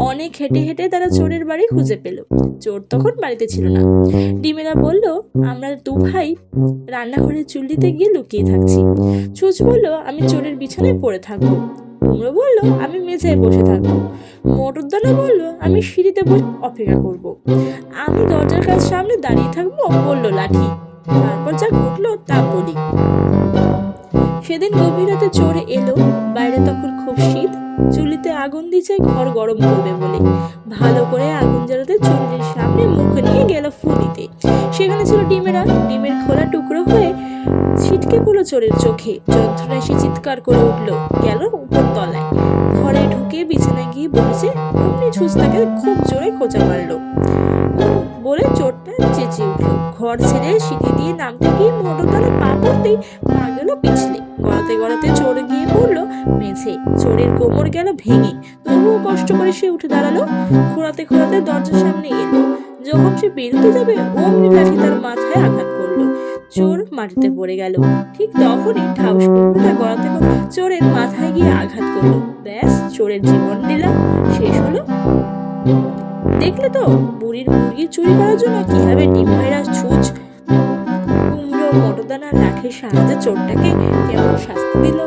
অনেক হেঁটে হেঁটে তারা চোরের বাড়ি খুঁজে পেল। চোর তখন বাড়িতে ছিল না। ডিমেরা বলল, আমরা দু ভাই রান্নাঘরের চুল্লিতে গিয়ে লুকিয়ে থাকছি। ছুঁচ বলল, আমি চোরের বিছানায় পড়ে থাকবো। কুমড়ো বলল, আমি মেঝেয় বসে থাকবো। মটরদানা বলল, আমি সিঁড়িতে বসে অপেক্ষা করব। আমি দরজার কাছে সামনে দাঁড়িয়ে থাকবো, বলল লাঠি। তারপর যা ঘটলো তা বলি। সেদিন গভীর রাতে চোর এলো। বাইরে তখন খুব শীত। চুলিতে আগুন দিচ্ছে ঘর গরম করবে বলে। ভালো করে আগুন জ্বালাতে চুল্লির সামনে মুখ নিয়ে গেল ফু দিতে। সেখানে ছিল ডিমেরা। ডিমের খোলা টুকরো হয়ে ছিটকে পড়লো চোরের চোখে। যন্ত্রণায় সে চিৎকার করে উঠলো, গেল উপর তলায়। ঘরে ঢুকে বিছানায় গিয়ে বসেছে, অমনি ছুঁচ তাকে খুব জোরে খোঁচা মারলো বলে চোরটা চেঁচিয়ে উঠলো। ঘর ছেড়ে সিঁড়ি দিয়ে নামতে গিয়ে মটরদানা পা পড়তেই পা গেল পিছলে। গড়াতে গড়াতে চোর গিয়ে পড়লো মেঝে। চোরের কোমর গেল ভেঙে, তবুও কষ্ট করে সে উঠে দাঁড়ালো। খোঁড়াতে খোঁড়াতে দরজার সামনে এলো। যখন সে বেরোতে যাবে, অমনি লাঠি তার মাথায় আঘাত করলো। চোর মাটিতে পড়ে গেল। ঠিক তখনই ঠাউস কুমড়োটা গড়াতে গড়াতে চোরের মাথায় গিয়ে আঘাত করলো। ব্যাস, চোরের জীবন লীলা শেষ হলো। দেখলে তো, বুড়ির মুরগি চুরি করার জন্য কিভাবে ডিম ভাইরা ছুঁচ, কুমড়ো, মটরদানা, লাঠির সাহায্যে চোরটাকে কেমন শাস্তি দিল।